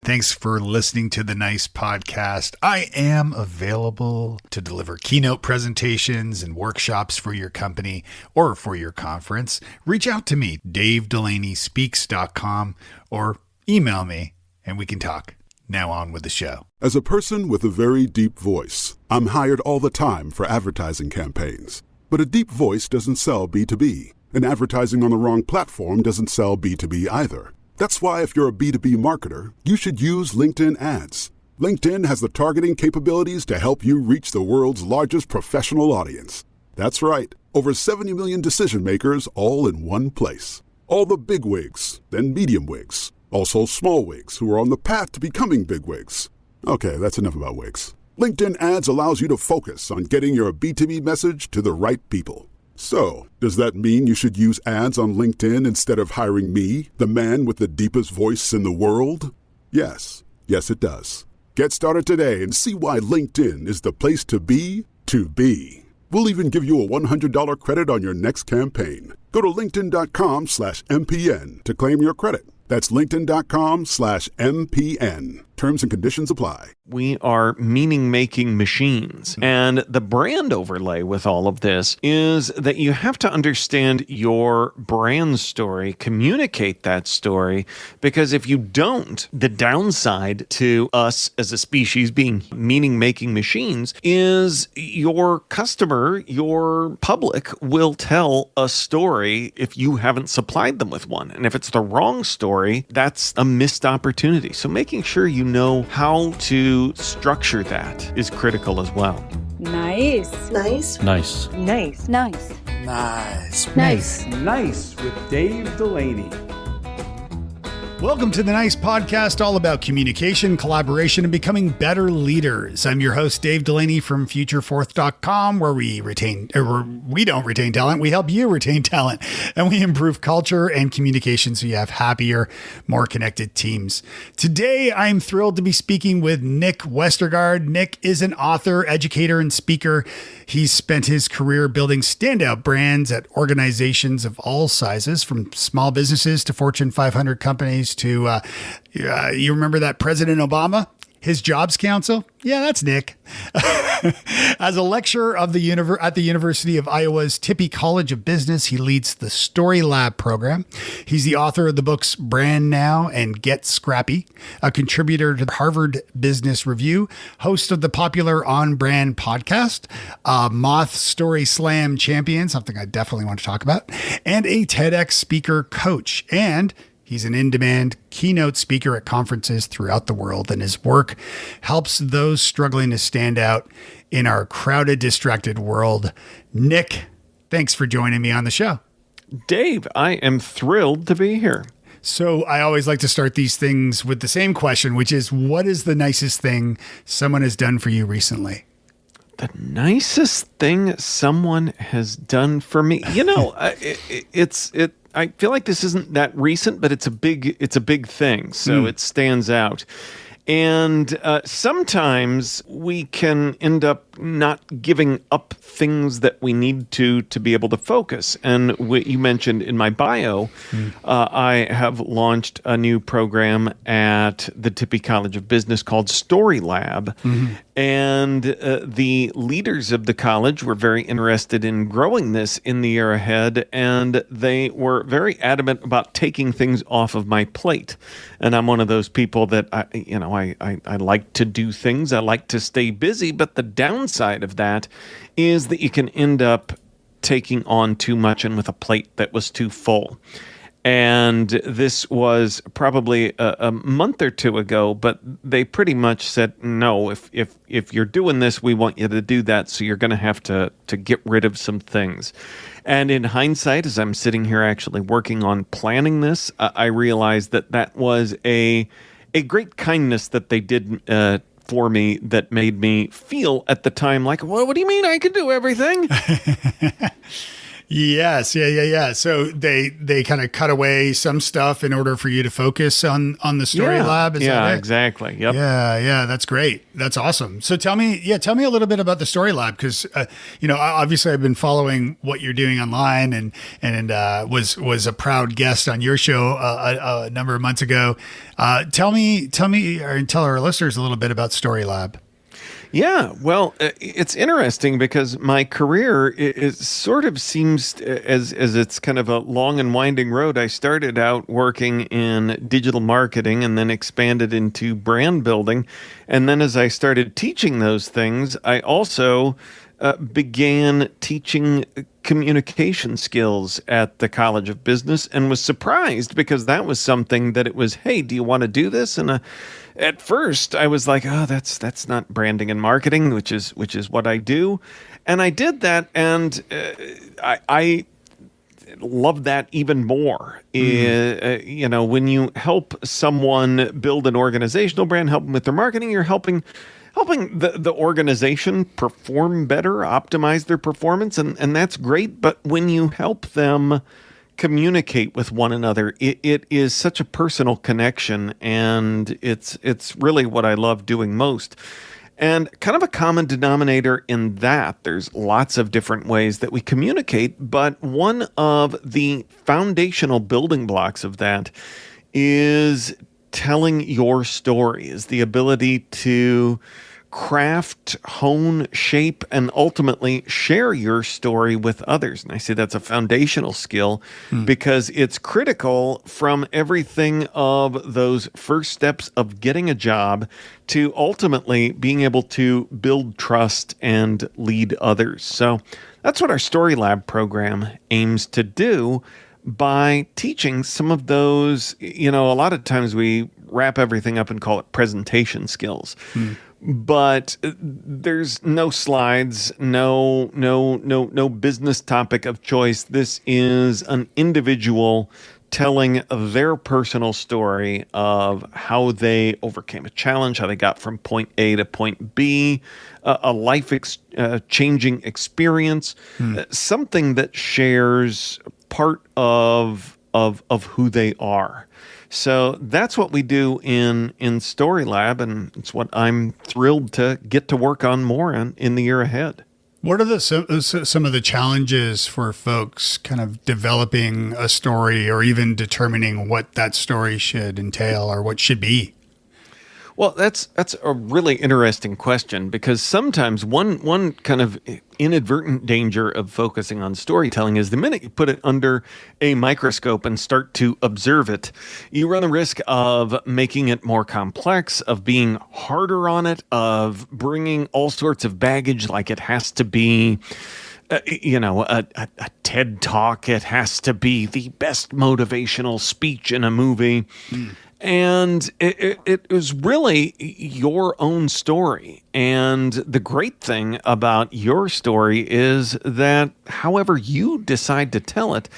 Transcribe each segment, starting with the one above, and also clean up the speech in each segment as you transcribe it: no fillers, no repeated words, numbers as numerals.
Thanks for listening to the Nice Podcast. I am available to deliver keynote presentations and workshops for your company or for your conference. Reach out to me, davedelaney.speaks.com, or email me and we can talk. Now on with the show. As a person with a very deep voice, I'm hired all the time for advertising campaigns. But a deep voice doesn't sell B2B, and advertising on the wrong platform doesn't sell B2B either. That's why if you're a B2B marketer, you should use LinkedIn ads. LinkedIn has the targeting capabilities to help you reach the world's largest professional audience. That's right, over 70 million decision makers all in one place. All the big wigs, then medium wigs, also small wigs who are on the path to becoming big wigs. Okay, that's enough about wigs. LinkedIn ads allows you to focus on getting your B2B message to the right people. So, does that mean you should use ads on LinkedIn instead of hiring me, the man with the deepest voice in the world? Yes. Yes, it does. Get started today and see why LinkedIn is the place to be to be. We'll even give you a $100 credit on your next campaign. Go to linkedin.com/MPN to claim your credit. That's linkedin.com/MPN. Terms and conditions apply. We are meaning-making machines. And the brand overlay with all of this is that you have to understand your brand story, communicate that story, because if you don't, the downside to us as a species being meaning-making machines is your customer, your public will tell a story if you haven't supplied them with one. And if it's the wrong story, that's a missed opportunity. So making sure you know how to structure that is critical as well. Nice. Nice. Nice. Nice. Nice. Nice. Nice. Nice with Dave Delaney. Welcome to the Nice Podcast, all about communication, collaboration, and becoming better leaders. I'm your host, Dave Delaney from futurefourth.com, where we don't retain talent. We help you retain talent, and we improve culture and communication so you have happier, more connected teams. Today, I'm thrilled to be speaking with Nick Westergaard. Nick is an author, educator, and speaker. He's spent his career building standout brands at organizations of all sizes, from small businesses to Fortune 500 companies to, you remember that President Obama? His Jobs Council? Yeah, that's Nick. As a lecturer at the University of Iowa's Tippie College of Business, he leads the StoryLab program. He's the author of the books Brand Now and Get Scrappy, a contributor to the Harvard Business Review, host of the popular On Brand podcast, Moth Storyslam champion, something I definitely want to talk about, and a TEDx speaker coach. And he's an in-demand keynote speaker at conferences throughout the world, and his work helps those struggling to stand out in our crowded, distracted world. Nick, thanks for joining me on the show. Dave, I am thrilled to be here. So I always like to start these things with the same question, which is, what is the nicest thing someone has done for you recently? The nicest thing someone has done for me, I feel like this isn't that recent, but it's a big thing, so it stands out. And sometimes we can end up not giving up things that we need to be able to focus. And what you mentioned in my bio, I have launched a new program at the Tippie College of Business called StoryLab. And the leaders of the college were very interested in growing this in the year ahead, and they were very adamant about taking things off of my plate. And I'm one of those people that I like to do things. I like to stay busy, but the downside of that is that you can end up taking on too much and with a plate that was too full. And this was probably a month or two ago, but they pretty much said, no, if you're doing this, we want you to do that. So you're going to have to get rid of some things. And in hindsight, as I'm sitting here actually working on planning this, I realized that was a great kindness that they did for me that made me feel at the time like, well, what do you mean I can do everything? Yes, yeah. So they kind of cut away some stuff in order for you to focus on the StoryLab. Is that it? Exactly. Yep. Yeah, that's great. That's awesome. So tell me a little bit about the StoryLab, because obviously I've been following what you're doing online and was a proud guest on your show a number of months ago. Tell me, or tell our listeners a little bit about StoryLab. Yeah, well, it's interesting because my career it sort of seems as it's kind of a long and winding road. I started out working in digital marketing and then expanded into brand building. And then as I started teaching those things, I also began teaching communication skills at the College of Business and was surprised because that was something that it was, hey, do you want to do this? And at first I was like, oh, that's not branding and marketing, which is what I do. And I did that, and I love that even more. When you help someone build an organizational brand, help them with their marketing, you're helping the organization perform better, optimize their performance, and that's great. But when you help them communicate with one another, it is such a personal connection, and it's really what I love doing most. And kind of a common denominator in that, there's lots of different ways that we communicate, but one of the foundational building blocks of that is telling your story, is the ability to craft, hone, shape, and ultimately share your story with others. And I say that's a foundational skill because it's critical from everything of those first steps of getting a job to ultimately being able to build trust and lead others. So that's what our StoryLab program aims to do by teaching some of those. A lot of times we wrap everything up and call it presentation skills. But there's no slides, no business topic of choice. This is an individual telling their personal story of how they overcame a challenge, how they got from point A to point B, a life changing experience, something that shares part of who they are. So that's what we do in StoryLab, and it's what I'm thrilled to get to work on more in the year ahead. What are some of the challenges for folks kind of developing a story or even determining what that story should entail or what should be? Well, that's a really interesting question, because sometimes one kind of inadvertent danger of focusing on storytelling is the minute you put it under a microscope and start to observe it, you run the risk of making it more complex, of being harder on it, of bringing all sorts of baggage, like it has to be a TED Talk. It has to be the best motivational speech in a movie. And it was really your own story. And the great thing about your story is that however you decide to tell it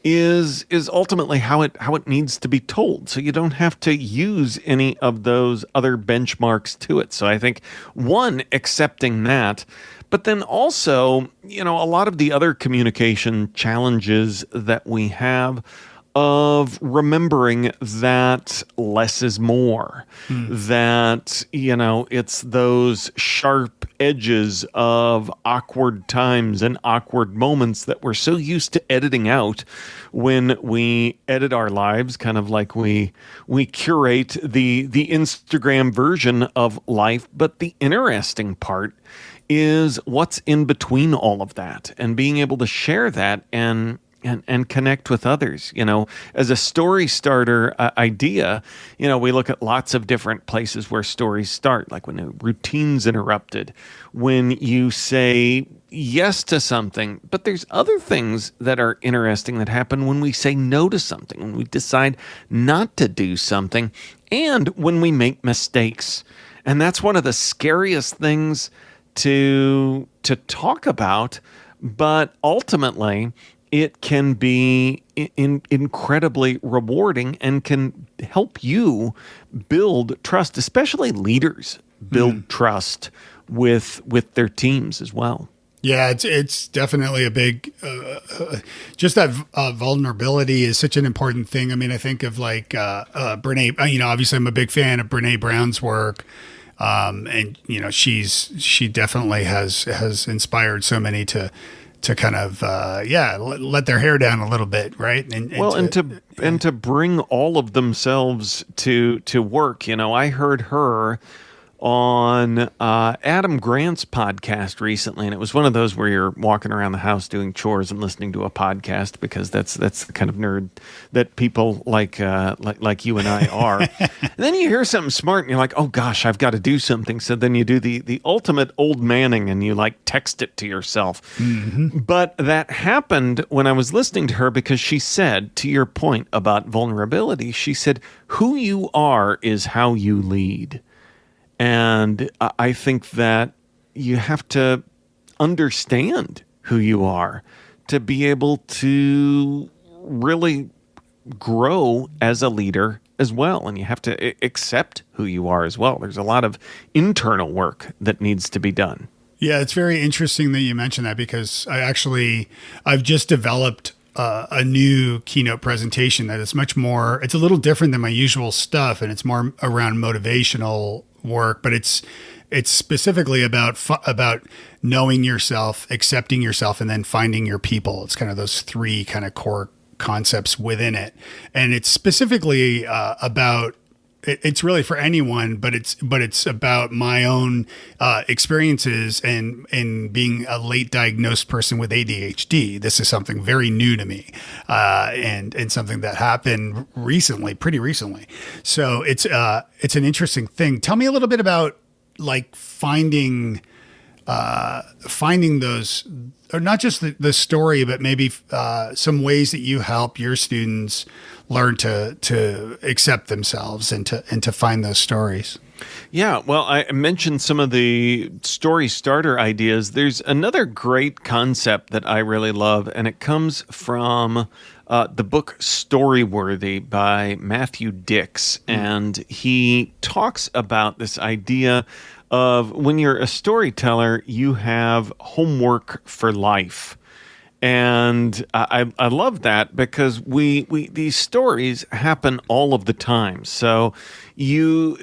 is ultimately how it needs to be told. So you don't have to use any of those other benchmarks to it. So I think, one, accepting that, but then also, a lot of the other communication challenges that we have of remembering that less is more, that, it's those sharp edges of awkward times and awkward moments that we're so used to editing out when we edit our lives, kind of like we curate the Instagram version of life. But the interesting part is what's in between all of that, and being able to share that and connect with others. As a story starter idea, we look at lots of different places where stories start, like when a routine's interrupted, when you say yes to something. But there's other things that are interesting that happen when we say no to something, when we decide not to do something, and when we make mistakes. And that's one of the scariest things to talk about, but ultimately it can be incredibly rewarding and can help you build trust, especially leaders build trust with their teams as well. Yeah, it's definitely a big, just that vulnerability is such an important thing. I mean, I think of like Brene. Obviously, I'm a big fan of Brene Brown's work, and she definitely has inspired so many to kind of let their hair down a little bit, right? And to bring all of themselves to work. I heard her on Adam Grant's podcast recently, and it was one of those where you're walking around the house doing chores and listening to a podcast, because that's the kind of nerd that people like you and I are. And then you hear something smart and you're like, oh gosh, I've got to do something. So then you do the ultimate old manning and you like text it to yourself. Mm-hmm. But that happened when I was listening to her, because she said, to your point about vulnerability, she said, who you are is how you lead. And I think that you have to understand who you are to be able to really grow as a leader as well. And you have to accept who you are as well. There's a lot of internal work that needs to be done. Yeah, it's very interesting that you mentioned that, because I've just developed a new keynote presentation that is much more, it's a little different than my usual stuff, and it's more around motivational work, but it's specifically about knowing yourself, accepting yourself, and then finding your people. It's kind of those three kind of core concepts within it, and it's specifically about. It's really for anyone, but it's about my own experiences and being a late diagnosed person with ADHD. This is something very new to me, and something that happened pretty recently. So it's an interesting thing. Tell me a little bit about like finding those, or not just the story, but maybe some ways that you help your students learn to accept themselves and to find those stories. Yeah, well, I mentioned some of the story starter ideas. There's another great concept that I really love, and it comes from the book Storyworthy by Matthew Dix. And he talks about this idea of when you're a storyteller, you have homework for life. And I love that, because we these stories happen all of the time. So you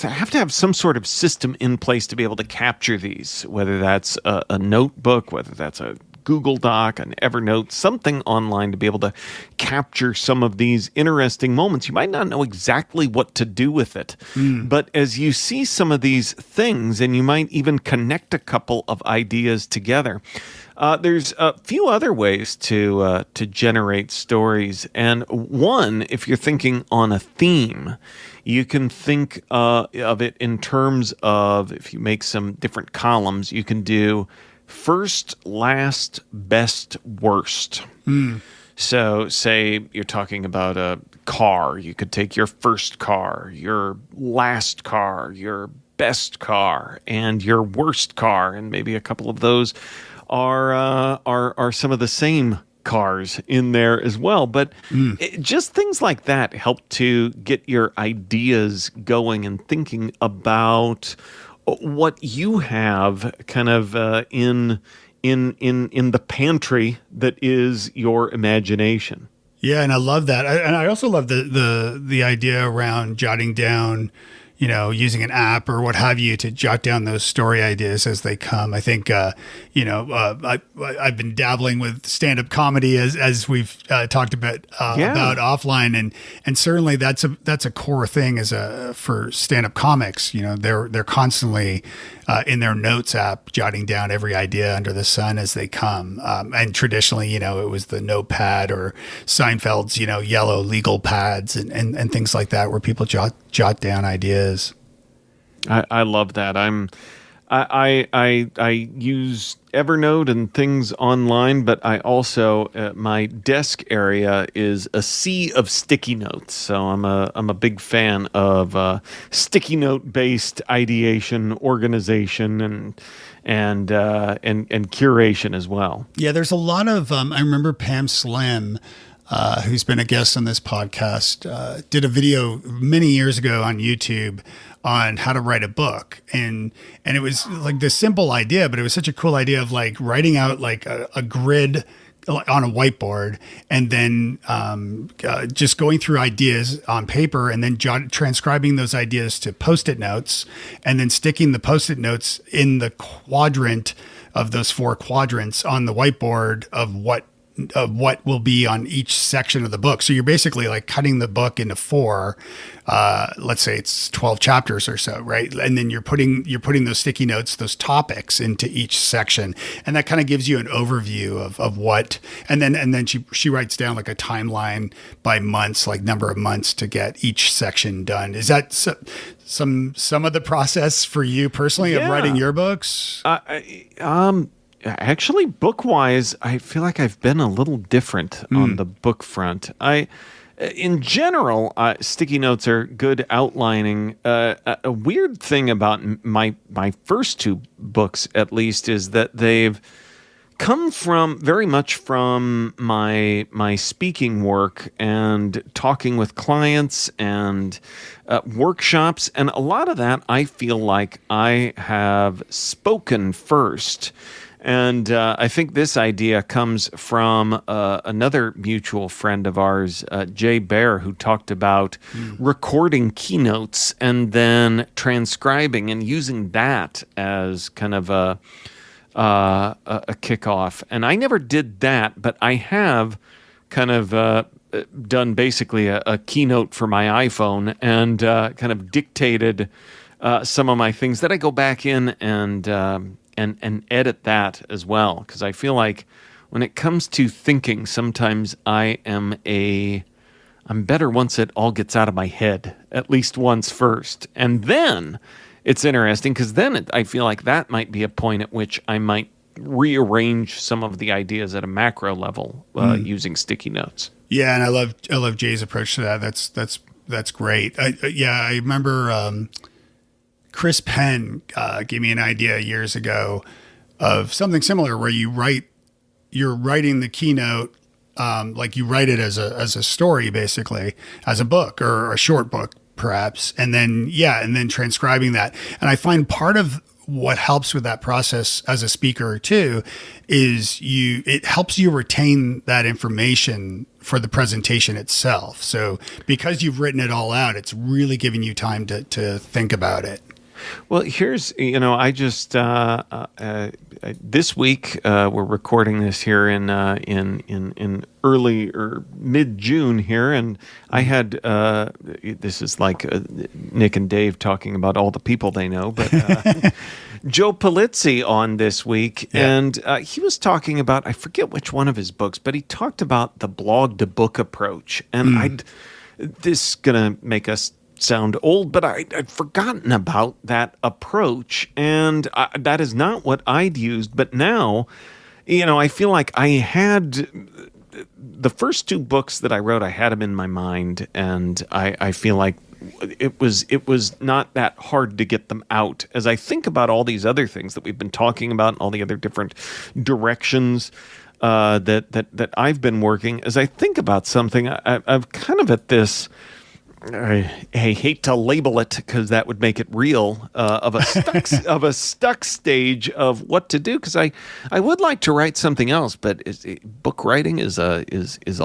have to have some sort of system in place to be able to capture these, whether that's a notebook, whether that's a Google Doc, an Evernote, something online to be able to capture some of these interesting moments. You might not know exactly what to do with it, but as you see some of these things, and you might even connect a couple of ideas together, there's a few other ways to generate stories. And one, if you're thinking on a theme, you can think of it in terms of, if you make some different columns, you can do first, last, best, worst. So say you're talking about a car. You could take your first car, your last car, your best car, and your worst car, and maybe a couple of those are some of the same cars in there as well. But just things like that help to get your ideas going and thinking about what you have kind of in the pantry that is your imagination. Yeah, and I love that. And I also love the idea around jotting down, using an app or what have you to jot down those story ideas as they come. I think, I've been dabbling with stand-up comedy as we've talked about offline, and certainly that's a core thing for stand-up comics. They're constantly in their notes app jotting down every idea under the sun as they come. And traditionally, it was the notepad or Seinfeld's, yellow legal pads and things like that, where people jot down ideas. I love that. I use Evernote and things online, but I also my desk area is a sea of sticky notes. So I'm a big fan of sticky note based ideation, organization, and curation as well. Yeah, there's a lot of. I remember Pam Slim who's been a guest on this podcast, did a video many years ago on YouTube on how to write a book. And it was like this simple idea, but it was such a cool idea of like writing out like a grid on a whiteboard, and then just going through ideas on paper, and then transcribing those ideas to Post-it notes, and then sticking the Post-it notes in the quadrant of those 4 quadrants on the whiteboard of what will be on each section of the book. So you're basically like cutting the book into 4, let's say it's 12 chapters or so, right? And then you're putting those sticky notes, those topics into each section. And that kind of gives you an overview of what, and then she writes down like a timeline by months, like number of months to get each section done. Is that some of the process for you personally of writing your books? Actually, book-wise, I feel like I've been a little different on the book front. In general, sticky notes are good outlining. A weird thing about my first 2 books, at least, is that they've come very much from my speaking work and talking with clients and workshops, and a lot of that I feel like I have spoken first. And I think this idea comes from another mutual friend of ours, Jay Baer, who talked about recording keynotes and then transcribing and using that as kind of a kickoff. And I never did that, but I have kind of done basically a keynote for my iPhone and kind of dictated some of my things that I go back in and edit that as well, because I feel like when it comes to thinking, sometimes I'm better once it all gets out of my head, at least once first. And then it's interesting, because then I feel like that might be a point at which I might rearrange some of the ideas at a macro level using sticky notes. Yeah, and I love Jay's approach to that. That's great. I remember Chris Penn gave me an idea years ago of something similar, where you're writing the keynote, like you write it as a story, basically, as a book or a short book, perhaps. And then transcribing that. And I find part of what helps with that process as a speaker too, is it helps you retain that information for the presentation itself. So because you've written it all out, it's really giving you time to think about it. Well, here's, I just, this week, we're recording this here in early or mid-June here, and I had, this is like Nick and Dave talking about all the people they know, but Joe Polizzi on this week, and he was talking about, I forget which one of his books, but he talked about the blog-to-book approach, and this is going to make us sound old, but I'd forgotten about that approach, and that is not what I'd used. But now, I feel like I had the first 2 books that I wrote, I had them in my mind, and I feel like it was not that hard to get them out. As I think about all these other things that we've been talking about, and all the other different directions that I've been working, as I think about something, I've kind of at this, I hate to label it because that would make it real, of a stuck stage of what to do, because I would like to write something else, but book writing is a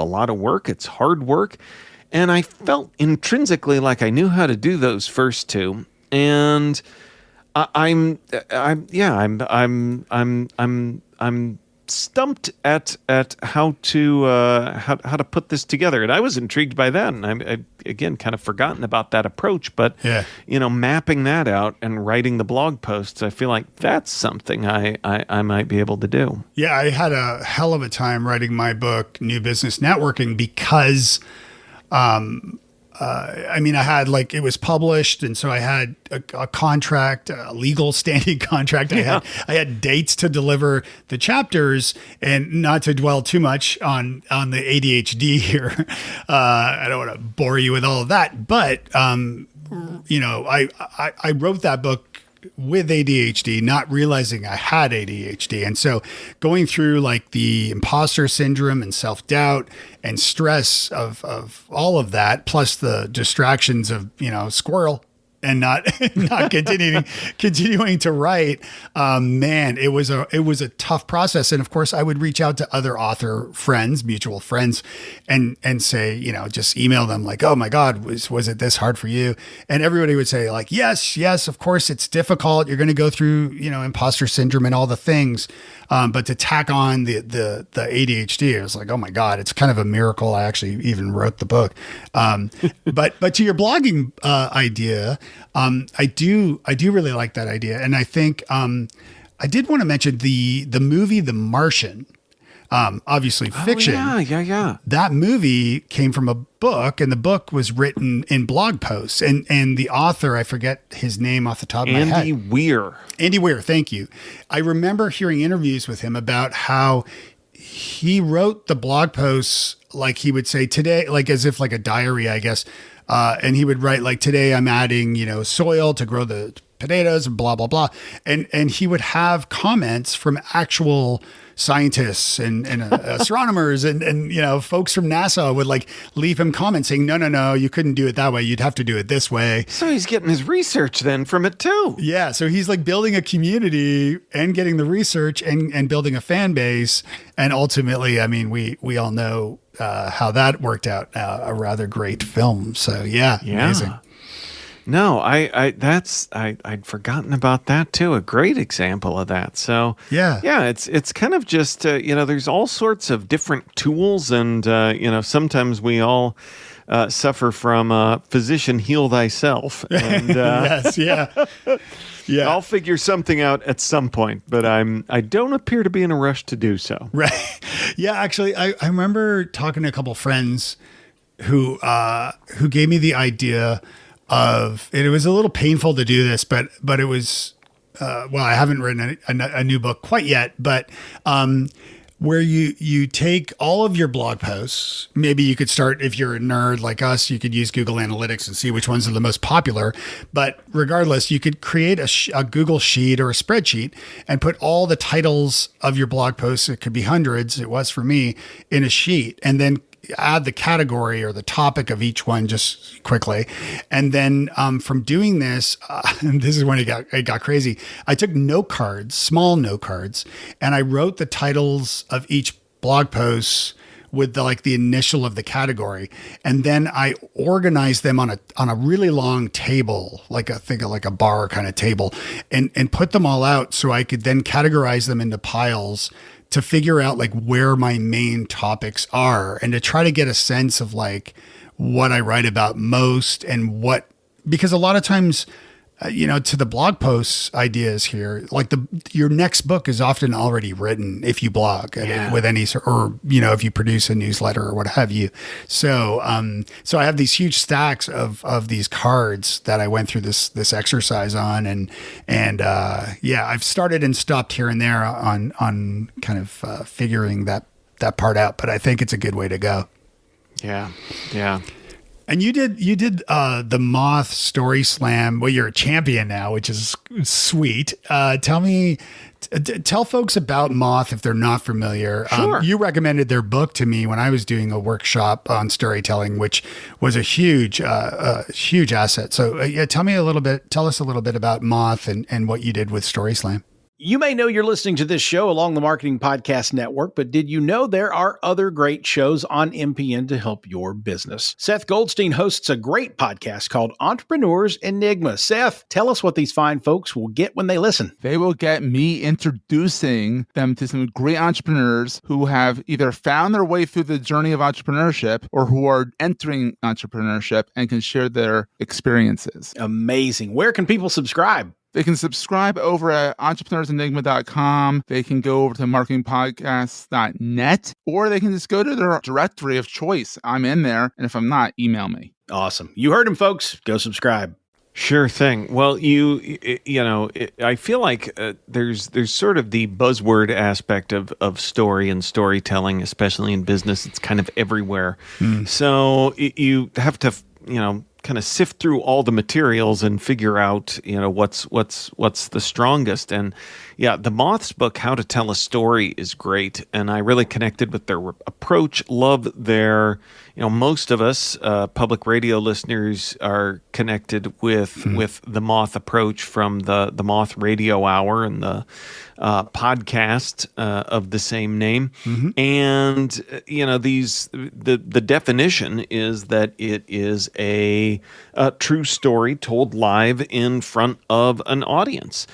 lot of work. It's hard work, and I felt intrinsically like I knew how to do those first 2, and I'm stumped at how to put this together, and I was intrigued by that, and I again kind of forgotten about that approach, but mapping that out and writing the blog posts, I feel like that's something I might be able to do. Yeah, I had a hell of a time writing my book, New Business Networking, because I had it was published, and so I had a contract, a legal standing contract. I had dates to deliver the chapters, and not to dwell too much on the ADHD here. I don't want to bore you with all of that, but I wrote that book with ADHD, not realizing I had ADHD. And so going through like the imposter syndrome and self-doubt and stress of all of that, plus the distractions of, squirrel, and not continuing to write. Man, it was a tough process. And of course I would reach out to other author friends, mutual friends, and say, just email them like, oh my God, was it this hard for you? And everybody would say like, yes, of course it's difficult. You're going to go through, imposter syndrome and all the things. But to tack on the ADHD, it was like, oh my God, it's kind of a miracle. I actually even wrote the book. But to your blogging idea, I do really like that idea. And I think I did want to mention the movie The Martian. Obviously fiction. Yeah. That movie came from a book, and the book was written in blog posts. And the author, I forget his name off the top of my head. Andy Weir, thank you. I remember hearing interviews with him about how he wrote the blog posts like he would say today, like as if like a diary, I guess. And he would write like, today I'm adding, soil to grow the potatoes and blah, blah, blah. And he would have comments from actual scientists and astronomers and folks from NASA would like leave him comments saying, no, you couldn't do it that way. You'd have to do it this way. So he's getting his research then from it too. Yeah. So he's like building a community and getting the research and building a fan base. And ultimately, I mean, we all know how that worked out, a rather great film. So yeah. Amazing. No, I'd forgotten about that too. A great example of that. So yeah, it's kind of just there's all sorts of different tools, and sometimes we all suffer from physician heal thyself. And yes, yeah. I'll figure something out at some point, but I don't appear to be in a rush to do so. Right. Yeah, actually, I remember talking to a couple friends who gave me the idea of it. It was a little painful to do this, but it was I haven't written a new book quite yet, but where you take all of your blog posts. Maybe you could start, if you're a nerd like us, you could use Google Analytics and see which ones are the most popular. But regardless, you could create a Google sheet or a spreadsheet and put all the titles of your blog posts. It could be hundreds. It was for me, in a sheet, and then add the category or the topic of each one just quickly. And then from doing this, and this is when it got crazy. I took note cards, small note cards, and I wrote the titles of each blog post with the initial of the category. And then I organized them on a really long table, think of a bar kind of table, and put them all out so I could then categorize them into piles to figure out where my main topics are, and to try to get a sense of what I write about most, and because a lot of times, to the blog posts ideas here, your next book is often already written if you blog with any, or, if you produce a newsletter or what have you. So, so I have these huge stacks of these cards that I went through this exercise on, and I've started and stopped here and there on kind of figuring that part out, but I think it's a good way to go. Yeah. And you did the Moth Storyslam. Well, you're a champion now, which is sweet. Tell folks about Moth if they're not familiar. Sure. You recommended their book to me when I was doing a workshop on storytelling, which was a huge asset. So tell us a little bit about Moth and what you did with StorySlam. You may know you're listening to this show along the Marketing Podcast Network, but did you know there are other great shows on MPN to help your business? Seth Goldstein hosts a great podcast called Entrepreneur's Enigma. Seth, tell us what these fine folks will get when they listen. They will get me introducing them to some great entrepreneurs who have either found their way through the journey of entrepreneurship or who are entering entrepreneurship and can share their experiences. Amazing. Where can people subscribe? They can subscribe over at entrepreneursenigma.com. They can go over to marketingpodcasts.net, or they can just go to their directory of choice. I'm in there, and if I'm not, email me. Awesome. You heard him, folks. Go subscribe. Sure thing. Well, I feel like there's sort of the buzzword aspect of story and storytelling, especially in business. It's kind of everywhere. So you have to, kind of sift through all the materials and figure out, what's the strongest. And yeah, the Moth's book, How to Tell a Story, is great. And I really connected with their approach, love their, most of us public radio listeners are connected with the Moth approach from the Moth Radio Hour and the podcast of the same name. And, the definition is that it is a true story told live in front of an audience.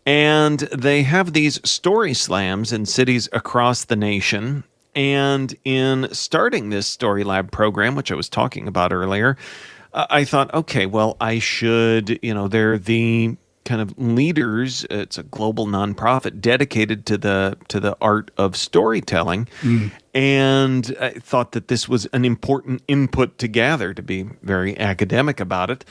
And they have these story slams in cities across the nation. And in starting this StoryLab program, which I was talking about earlier, I thought, okay, well, I should, they're the kind of leaders. It's a global nonprofit dedicated to the art of storytelling. And I thought that this was an important input to gather, to be very academic about it.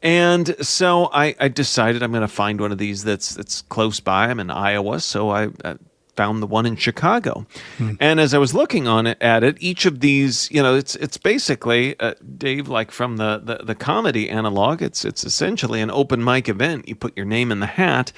And so I decided I'm going to find one of these that's close by. I'm in Iowa, so I found the one in Chicago. And as I was looking at it, each of these, it's basically, Dave, like from the comedy analog, it's essentially an open mic event. You put your name in the hat.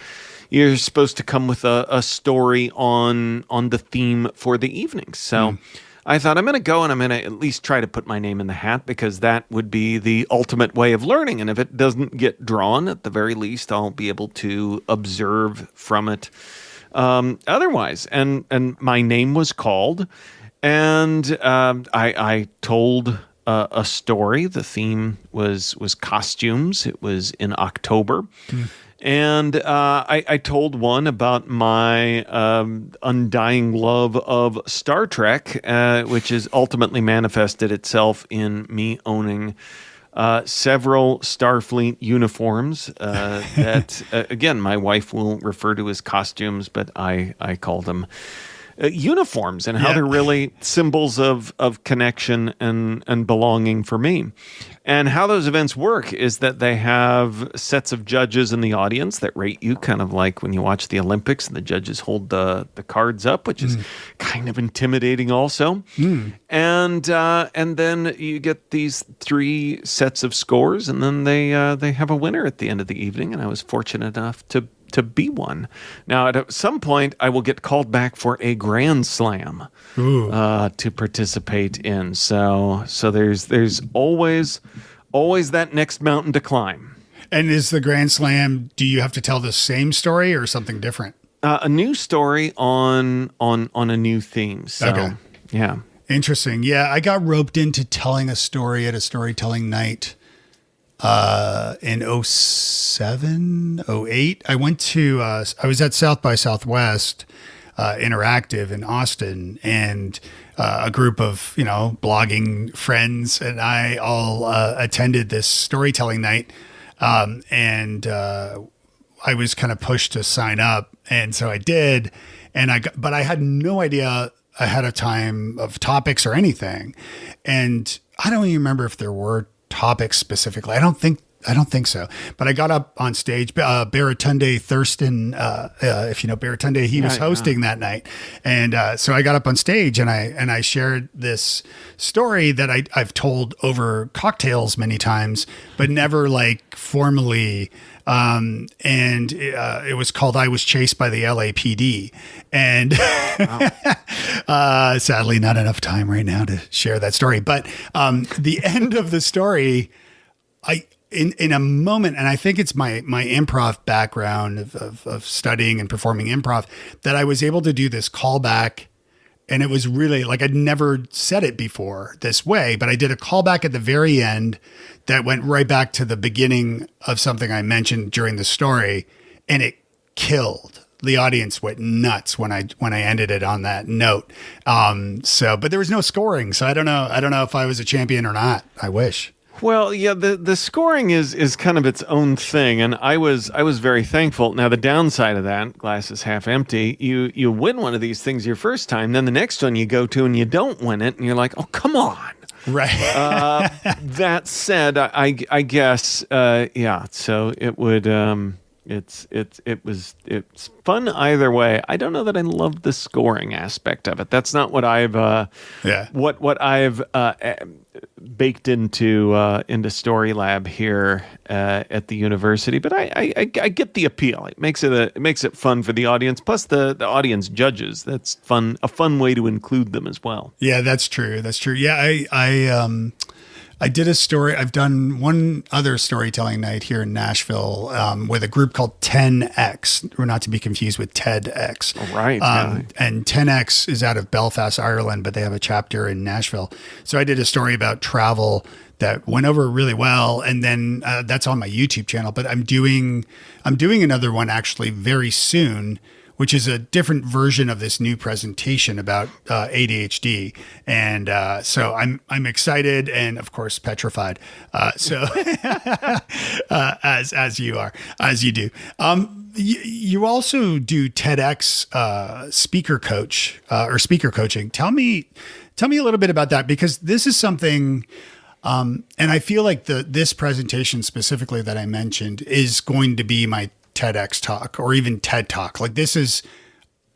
You're supposed to come with a story on the theme for the evening. So I thought I'm going to go and I'm going to at least try to put my name in the hat, because that would be the ultimate way of learning. And if it doesn't get drawn, at the very least, I'll be able to observe from it otherwise. And my name was called, and I told a story. The theme was costumes. It was in October. And I told one about my undying love of Star Trek, which has ultimately manifested itself in me owning several Starfleet uniforms that, again, my wife will refer to as costumes, but I call them uniforms, and how they're really symbols of connection and belonging for me. And how those events work is that they have sets of judges in the audience that rate you, kind of like when you watch the Olympics and the judges hold the cards up, which is kind of intimidating also. And then you get these 3 sets of scores, and then they have a winner at the end of the evening. And I was fortunate enough to be one. Now, at some point, I will get called back for a Grand Slam to participate in. So there's always that next mountain to climb. And is the Grand Slam, do you have to tell the same story or something different? A new story on a new theme. So, okay. Yeah. Interesting. Yeah, I got roped into telling a story at a storytelling night in 07, 08. I went to, I was at South by Southwest Interactive in Austin, and a group of, blogging friends and I all attended this storytelling night. And I was kind of pushed to sign up. And so I did. But I had no idea ahead of time of topics or anything. And I don't even remember if there were topics specifically. I don't think so. But I got up on stage. Baratunde Thurston, if you know Baratunde, he was hosting that night, and so I got up on stage and I shared this story that I've told over cocktails many times, but never like formally. And it was called "I Was Chased by the LAPD," and sadly, not enough time right now to share that story. But the end of the story, in a moment, and I think it's my improv background of studying and performing improv, that I was able to do this callback. And it was really like, I'd never said it before this way, but I did a callback at the very end that went right back to the beginning of something I mentioned during the story. And it killed. The audience went nuts when I ended it on that note. But there was no scoring. So I don't know if I was a champion or not. I wish. Well, yeah, the scoring is kind of its own thing, and I was very thankful. Now, the downside of that, glass is half empty, you win one of these things your first time, then the next one you go to and you don't win it, and you're like, oh, come on. Right. That said, I guess, so it would, It's fun either way. I don't know that I love the scoring aspect of it. That's not what I've what I've baked into StoryLab here at the university. But I get the appeal. It makes it fun for the audience. Plus the audience judges. That's fun. A fun way to include them as well. Yeah, that's true. That's true. Yeah, I did a story. I've done one other storytelling night here in Nashville with a group called 10X, or not to be confused with TEDx. Oh, right. And 10X is out of Belfast, Ireland, but they have a chapter in Nashville. So I did a story about travel that went over really well, and then that's on my YouTube channel. But I'm doing another one actually very soon, which is a different version of this new presentation about ADHD. And so I'm excited and, of course, petrified. As you do. You also do TEDx speaker coach or speaker coaching. Tell me a little bit about that, because this is something. And I feel like this presentation specifically that I mentioned is going to be my TEDx talk or even TED talk. Like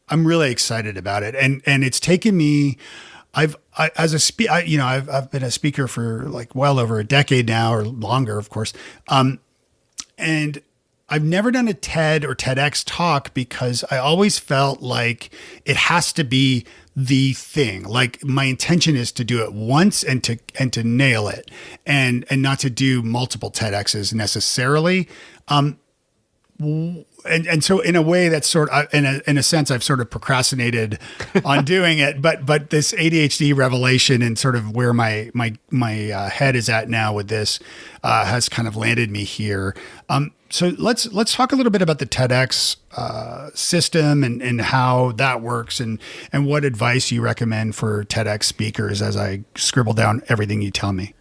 I'm really excited about it. And it's taken me, I've been a speaker for like well over a decade now, or longer, of course. And I've never done a TED or TEDx talk because I always felt like it has to be the thing. Like my intention is to do it once and to nail it, and not to do multiple TEDx's necessarily. And so in a way that's sort of, in a sense, I've sort of procrastinated on doing it, but this ADHD revelation and sort of where my head is at now with this has kind of landed me here. So let's talk a little bit about the TEDx system and how that works, and what advice you recommend for TEDx speakers as I scribble down everything you tell me.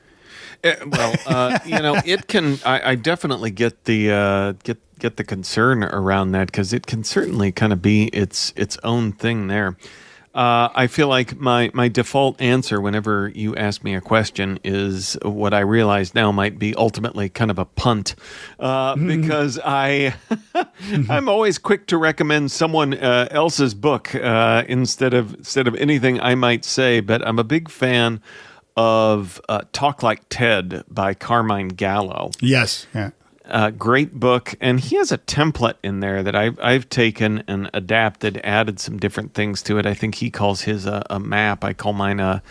It can. I definitely get the concern around that, because it can certainly kind of be its own thing there. I feel like my default answer whenever you ask me a question is what I realize now might be ultimately kind of a punt, because I'm always quick to recommend someone else's book instead of anything I might say. But I'm a big fan of Talk Like Ted by Carmine Gallo. Yes. Yeah. Great book. And he has a template in there that I've taken and adapted, added some different things to it. I think he calls his a map. I call mine a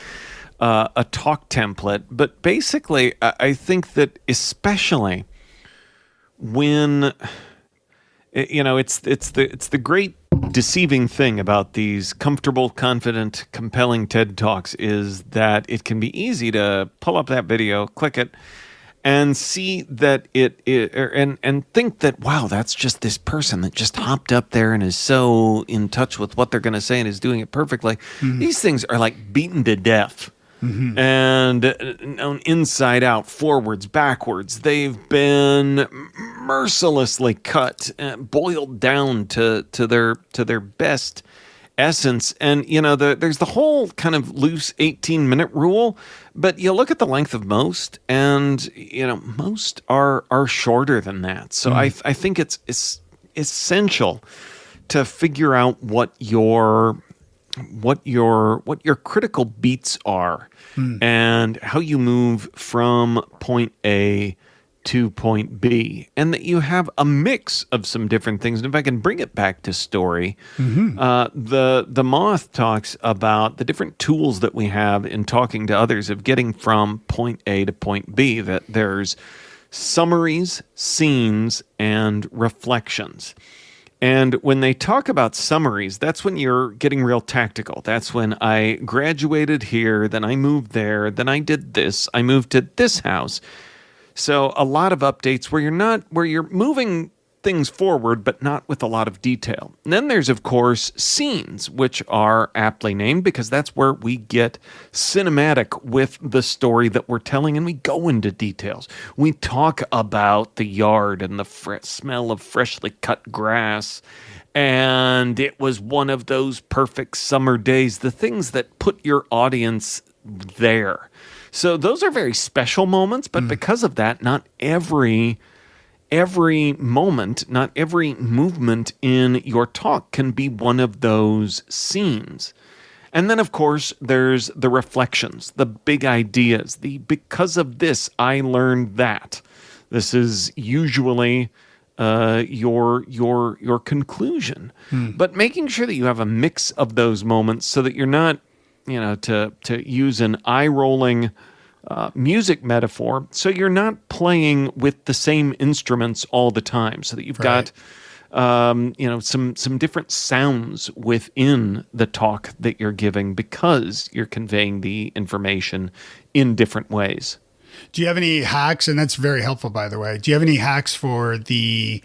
talk template. But basically, I think that especially when, it's the great deceiving thing about these comfortable, confident, compelling TED Talks is that it can be easy to pull up that video, click it, and see that and think that, wow, that's just this person that just hopped up there and is so in touch with what they're going to say and is doing it perfectly. Mm-hmm. These things are like beaten to death. Mm-hmm. And inside out, forwards, backwards. They've been mercilessly cut, boiled down to their best essence. And there's the whole kind of loose 18-minute rule. But you look at the length of most, and most are shorter than that. So I think it's essential to figure out what your critical beats are, and how you move from point A to point B, and that you have a mix of some different things. And if I can bring it back to story, the Moth talks about the different tools that we have in talking to others of getting from point A to point B, that there's summaries, scenes, and reflections. And when they talk about summaries, that's when you're getting real tactical. That's when I graduated here, then I moved there, then I did this, I moved to this house. So a lot of updates where you're moving things forward, but not with a lot of detail. And then there's, of course, scenes, which are aptly named because that's where we get cinematic with the story that we're telling, and we go into details. We talk about the yard and the smell of freshly cut grass, and it was one of those perfect summer days, the things that put your audience there. So those are very special moments, but because of that, not every every moment, not every movement in your talk can be one of those scenes. And then, of course, there's the reflections, the big ideas, because of this, I learned that. This is usually your conclusion. But making sure that you have a mix of those moments so that you're not, to use an eye-rolling music metaphor, so you're not playing with the same instruments all the time, so that you've got some different sounds within the talk that you're giving because you're conveying the information in different ways. Do you have any hacks? And that's very helpful, by the way. Do you have any hacks for with a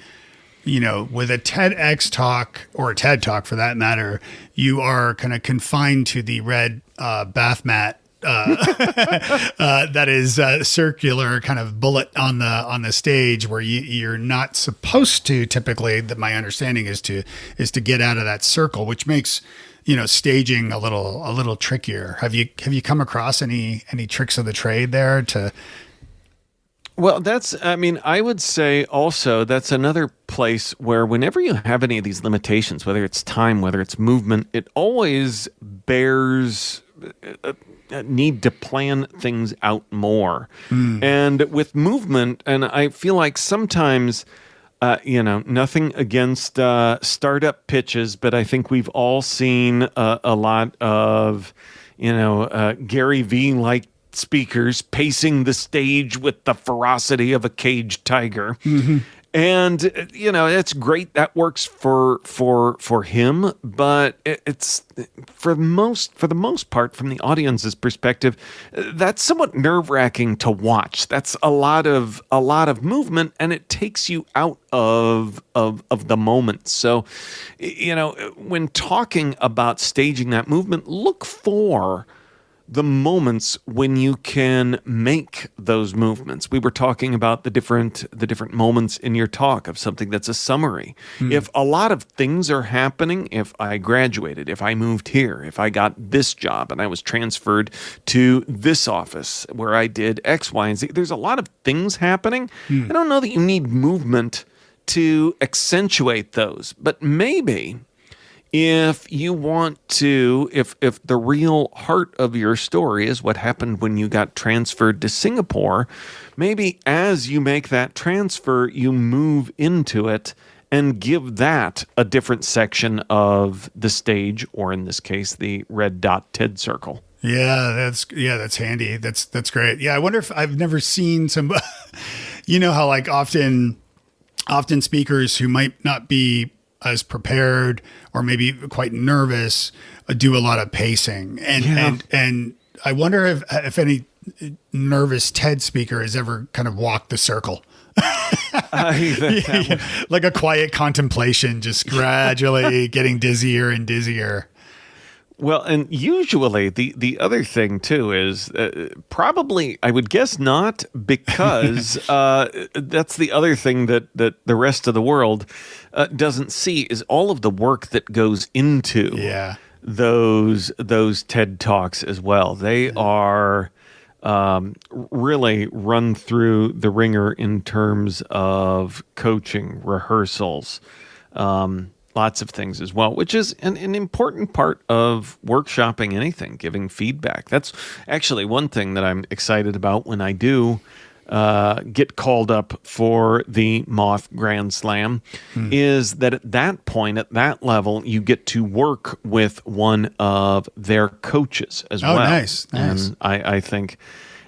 TEDx talk or a TED talk for that matter, you are kind of confined to the red bath mat that is circular kind of bullet on the stage where you're not supposed to typically, that my understanding is to get out of that circle, which makes staging a little trickier. Have you come across any tricks of the trade there to? Well, I would say also that's another place where whenever you have any of these limitations, whether it's time, whether it's movement, it always bears a need to plan things out more. And with movement, and I feel like sometimes, nothing against startup pitches, but I think we've all seen a lot of, Gary Vee-like speakers pacing the stage with the ferocity of a caged tiger. And it's great, that works for him, but it's for the most part, from the audience's perspective, that's somewhat nerve-wracking to watch. That's a lot of movement, and it takes you out of the moment. So when talking about staging that movement, look for the moments when you can make those movements. We were talking about the different moments in your talk of something that's a summary. If a lot of things are happening, if I graduated, if I moved here, if I got this job and I was transferred to this office where I did X, Y, and Z, there's a lot of things happening. I don't know that you need movement to accentuate those, but maybe if you want to, if the real heart of your story is what happened when you got transferred to Singapore, maybe as you make that transfer, you move into it and give that a different section of the stage, or in this case, the red dot TED circle. Yeah, that's handy. That's great. Yeah, I wonder if I've never seen some, how like often speakers who might not be as prepared or maybe quite nervous do a lot of pacing, and I wonder if any nervous TED speaker has ever kind of walked the circle. Like a quiet contemplation, just gradually getting dizzier and dizzier. Well, and usually the other thing too is probably, I would guess not, because that's the other thing that the rest of the world doesn't see is all of the work that goes into those TED Talks as well. They are really run through the ringer in terms of coaching, rehearsals, lots of things as well, which is an important part of workshopping anything, giving feedback. That's actually one thing that I'm excited about when I do get called up for the Moth Grand Slam, is that at that point, at that level, you get to work with one of their coaches as well. Nice. And I think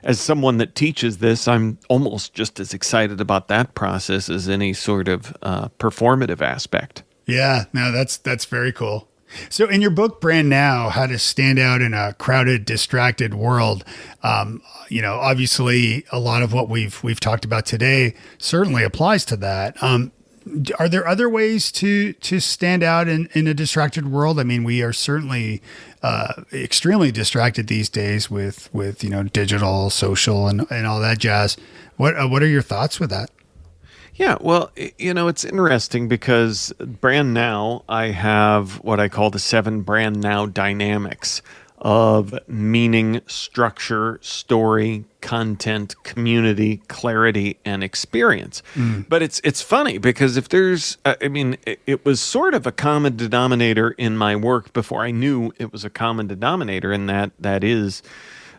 as someone that teaches this, I'm almost just as excited about that process as any sort of performative aspect. Yeah, no, that's very cool. So in your book, Brand Now, How to Stand Out in a Crowded, Distracted World, obviously a lot of what we've talked about today certainly applies to that. Are there other ways to stand out in a distracted world? I mean, we are certainly extremely distracted these days with digital, social, and all that jazz. What are your thoughts with that? Yeah, well, it's interesting because Brand Now, I have what I call the 7 Brand Now dynamics of meaning, structure, story, content, community, clarity, and experience. But it's funny because if there's, it was sort of a common denominator in my work before I knew it was a common denominator, and that is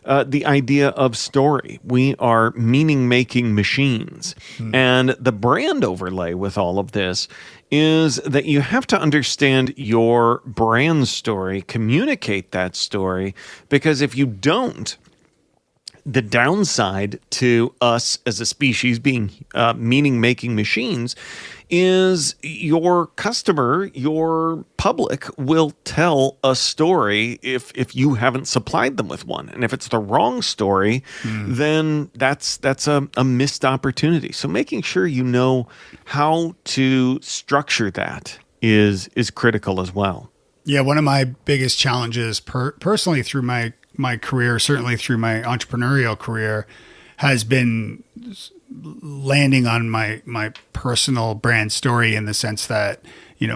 the idea of story. We are meaning-making machines. And the brand overlay with all of this is that you have to understand your brand story, communicate that story, because if you don't, the downside to us as a species being meaning-making machines is your customer, your public will tell a story if you haven't supplied them with one. And if it's the wrong story, then that's a missed opportunity. So making sure you know how to structure that is critical as well. Yeah, one of my biggest challenges personally through my career, certainly through my entrepreneurial career, has been landing on my personal brand story, in the sense that,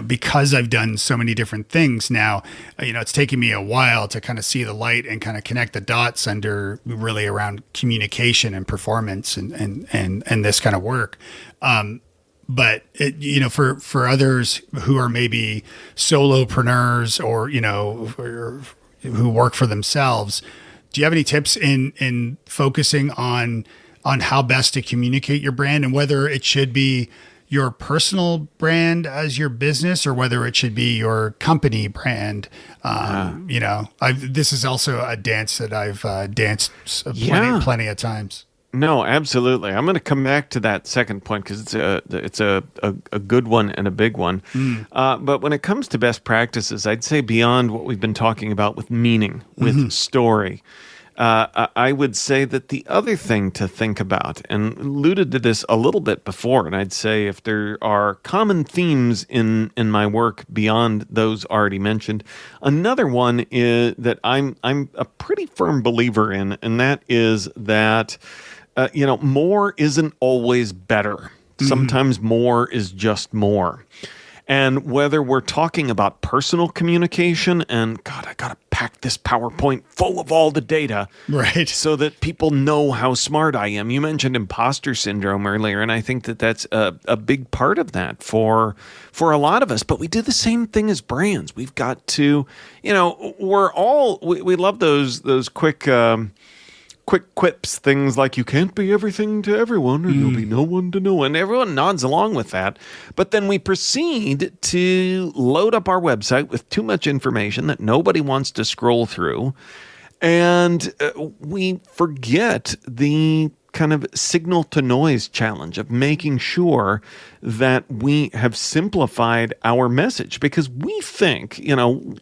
because I've done so many different things now, it's taken me a while to kind of see the light and kind of connect the dots really around communication and performance and this kind of work. But for others who are maybe solopreneurs or who work for themselves, do you have any tips in focusing on how best to communicate your brand, and whether it should be your personal brand as your business or whether it should be your company brand? This is also a dance that I've danced plenty of times. No, absolutely. I'm going to come back to that second point because it's a good one and a big one. But when it comes to best practices, I'd say beyond what we've been talking about with meaning, with story, I would say that the other thing to think about, and alluded to this a little bit before, and I'd say if there are common themes in my work beyond those already mentioned, another one is that I'm a pretty firm believer in, and that is that more isn't always better. Sometimes more is just more. And whether we're talking about personal communication and, God, I got to pack this PowerPoint full of all the data, right, so that people know how smart I am. You mentioned imposter syndrome earlier, and I think that that's a big part of that for a lot of us. But we do the same thing as brands. We've got to, we love those quick quips, things like you can't be everything to everyone or you'll be no one to no one. Everyone nods along with that. But then we proceed to load up our website with too much information that nobody wants to scroll through. And we forget the kind of signal to noise challenge of making sure that we have simplified our message, because we think,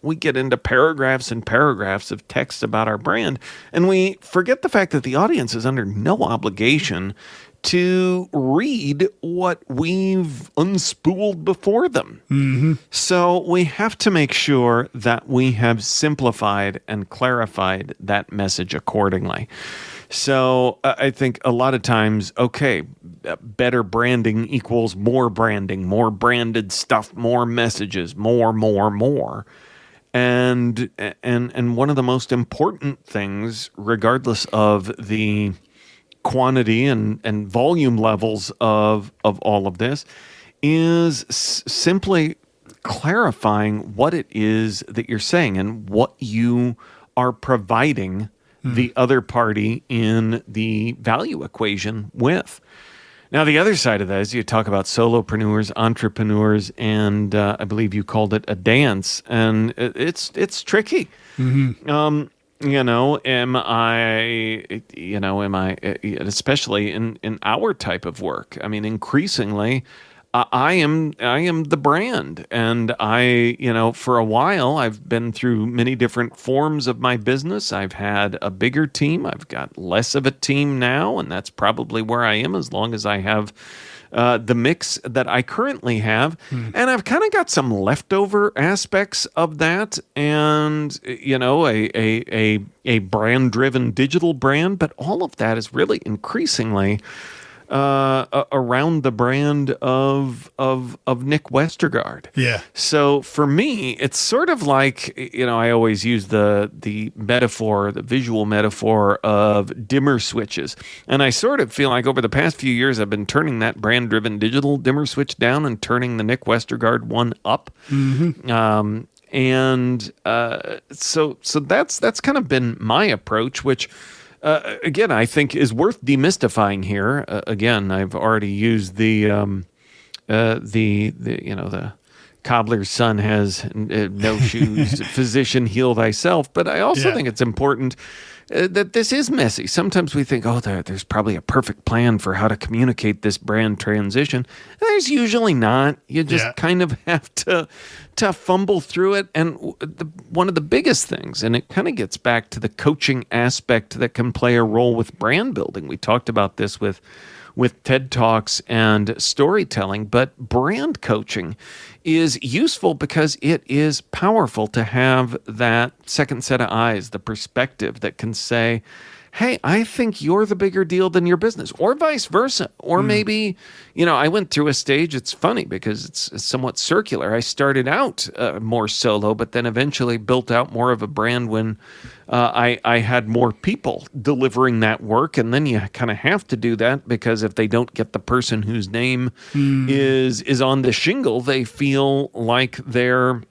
we get into paragraphs and paragraphs of text about our brand, and we forget the fact that the audience is under no obligation to read what we've unspooled before them. So we have to make sure that we have simplified and clarified that message accordingly. So I think a lot of times, better branding equals more branding, more branded stuff, more messages, more. And one of the most important things, regardless of the quantity and volume levels of all of this, is simply clarifying what it is that you're saying and what you are providing the other party in the value equation with. Now, the other side of that is you talk about solopreneurs, entrepreneurs, and I believe you called it a dance, and it's tricky. Am I, especially in our type of work? I mean, increasingly, I am the brand, and for a while I've been through many different forms of my business. I've had a bigger team. I've got less of a team now, and that's probably where I am as long as I have the mix that I currently have. And I've kind of got some leftover aspects of that, and a brand-driven digital brand. But all of that is really increasingly around the brand of Nick Westergaard. Yeah. So for me, it's sort of like, I always use the metaphor, the visual metaphor of dimmer switches. And I sort of feel like over the past few years, I've been turning that brand-driven digital dimmer switch down and turning the Nick Westergaard one up. Mm-hmm. So that's kind of been my approach, which again I think is worth demystifying here. Again, I've already used the cobbler's son has no shoes, physician heal thyself. But I also think it's important that this is messy. Sometimes we think, there's probably a perfect plan for how to communicate this brand transition. There's usually not. You just kind of have to fumble through it. And one of the biggest things, and it kind of gets back to the coaching aspect that can play a role with brand building. We talked about this with TED Talks and storytelling, but brand coaching is useful because it is powerful to have that second set of eyes, the perspective that can say, hey, I think you're the bigger deal than your business, or vice versa. Or maybe, I went through a stage, it's funny because it's somewhat circular. I started out more solo, but then eventually built out more of a brand when I had more people delivering that work. And then you kind of have to do that because if they don't get the person whose name is on the shingle, they feel like they're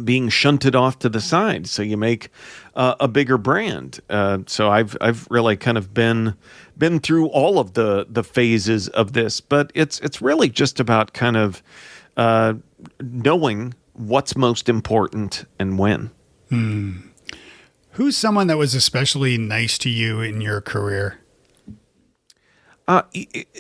being shunted off to the side. So you make a bigger brand. So I've really kind of been through all of the phases of this, but it's really just about kind of knowing what's most important and when. Who's someone that was especially nice to you in your career?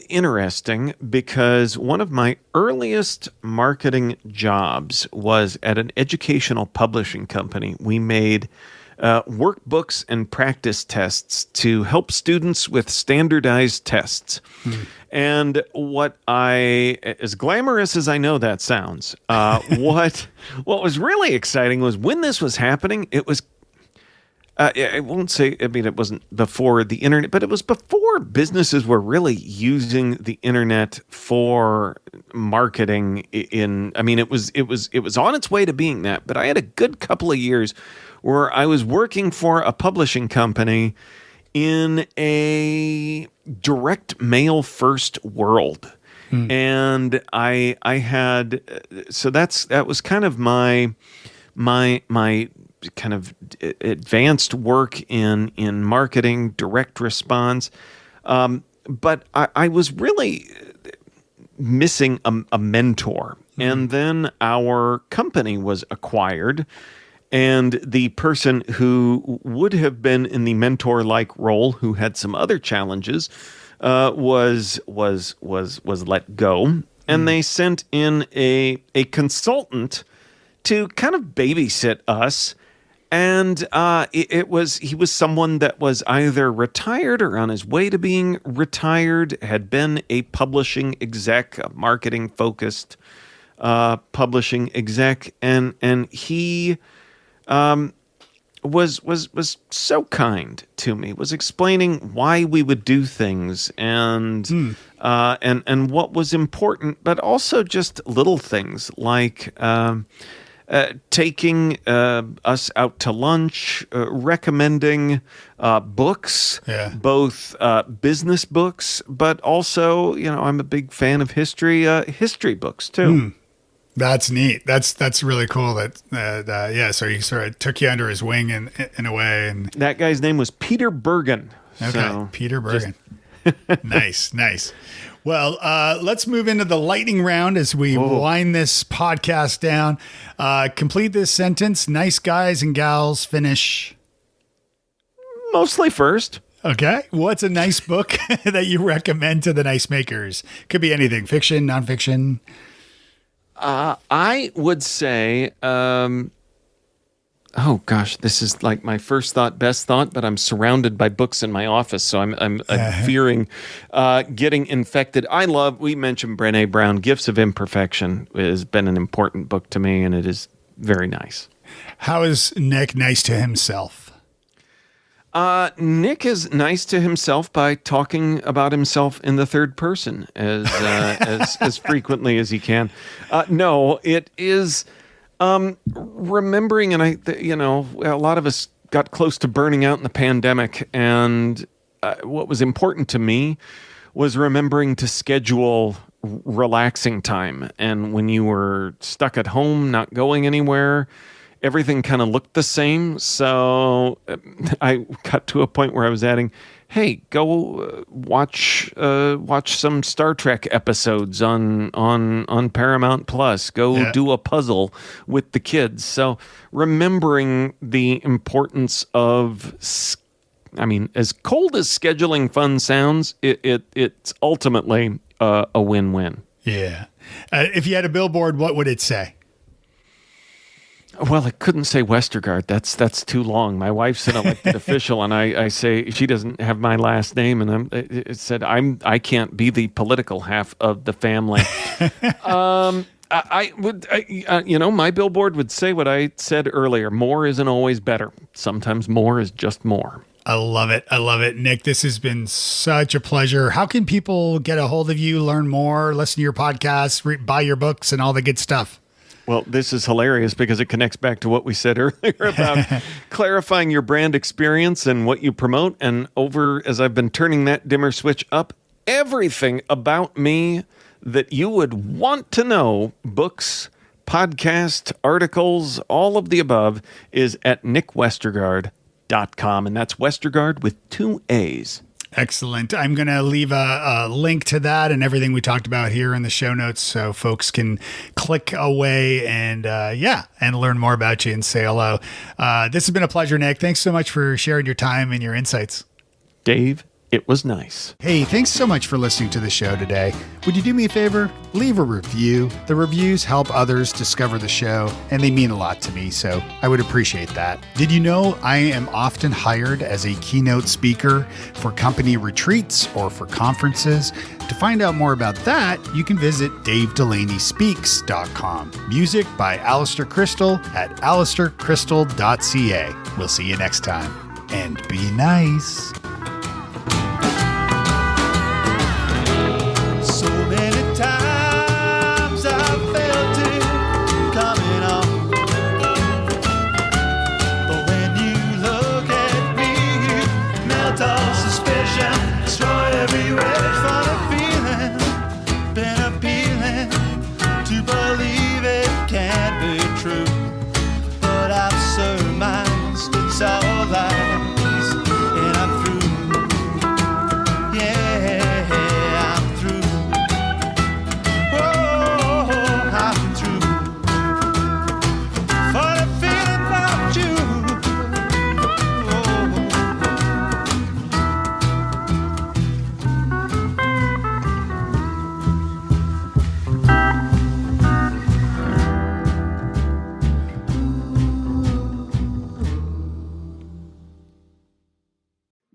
Interesting, because one of my earliest marketing jobs was at an educational publishing company. We made workbooks and practice tests to help students with standardized tests. And as glamorous as I know that sounds, what was really exciting was when this was happening, it was I won't say, it wasn't before the internet, but it was before businesses were really using the internet for marketing it was on its way to being that, but I had a good couple of years where I was working for a publishing company in a direct mail first world. And I had, so that was kind of my kind of advanced work in marketing, direct response. But I was really missing a mentor. And then our company was acquired, and the person who would have been in the mentor-like role, who had some other challenges, was let go. And they sent in a consultant to kind of babysit us. And he was someone that was either retired or on his way to being retired, had been a publishing exec, a marketing-focused publishing exec, and he was so kind to me, was explaining why we would do things and what was important, but also just little things like taking us out to lunch, recommending books, both business books, but also, I'm a big fan of history books too. That's neat. That's really cool. So he sort of took you under his wing in a way. And that guy's name was Peter Bergen. Okay, so Peter Bergen. Nice. Well, let's move into the lightning round as we wind this podcast down. Complete this sentence. Nice guys and gals finish. Mostly first. Okay. What's a nice book that you recommend to the nice makers? Could be anything. Fiction, nonfiction. I would say, this is like my first thought, best thought, but I'm surrounded by books in my office, so I'm fearing getting infected. We mentioned Brené Brown. Gifts of Imperfection has been an important book to me, and it is very nice. How is Nick nice to himself? Nick is nice to himself by talking about himself in the third person as frequently as he can. No, it is remembering, and a lot of us got close to burning out in the pandemic, and what was important to me was remembering to schedule relaxing time. And when you were stuck at home, not going anywhere, everything kind of looked the same. So I got to a point where I was adding, hey, go watch some Star Trek episodes on Paramount Plus. Go do a puzzle with the kids. So remembering the importance of, as cold as scheduling fun sounds, it's ultimately a win-win. Yeah. If you had a billboard, what would it say? Well, I couldn't say Westergaard. That's too long. My wife's an elected official, and I say she doesn't have my last name, and it said I can't be the political half of the family. My billboard would say what I said earlier. More isn't always better. Sometimes more is just more. I love it. I love it. Nick, this has been such a pleasure. How can people get a hold of you, learn more, listen to your podcasts, buy your books, and all the good stuff? Well, this is hilarious because it connects back to what we said earlier about clarifying your brand experience and what you promote. And as I've been turning that dimmer switch up, everything about me that you would want to know, books, podcasts, articles, all of the above, is at nickwestergaard.com. And that's Westergaard with 2 A's. Excellent. I'm going to leave a link to that and everything we talked about here in the show notes so folks can click away and learn more about you and say hello. This has been a pleasure, Nick. Thanks so much for sharing your time and your insights. Dave, it was nice. Hey, thanks so much for listening to the show today. Would you do me a favor? Leave a review. The reviews help others discover the show, and they mean a lot to me, so I would appreciate that. Did you know I am often hired as a keynote speaker for company retreats or for conferences? To find out more about that, you can visit davedelaneyspeaks.com. Music by Alistair Crystal at alistaircrystal.ca. We'll see you next time, and be nice.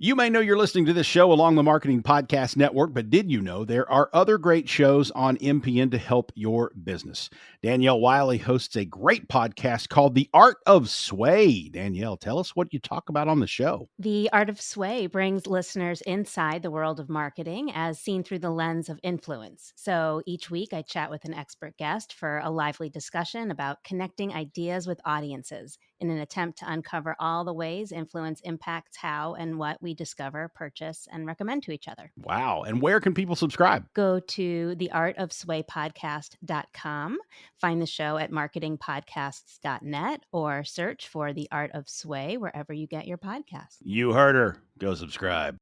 You may know you're listening to this show along the Marketing Podcast Network, but did you know there are other great shows on MPN to help your business? Danielle Wiley hosts a great podcast called The Art of Sway. Danielle, tell us what you talk about on the show. The Art of Sway brings listeners inside the world of marketing as seen through the lens of influence. So each week I chat with an expert guest for a lively discussion about connecting ideas with audiences in an attempt to uncover all the ways influence impacts how and what we discover, purchase, and recommend to each other. Wow. And where can people subscribe? Go to theartofswaypodcast.com, find the show at marketingpodcasts.net, or search for The Art of Sway wherever you get your podcasts. You heard her. Go subscribe.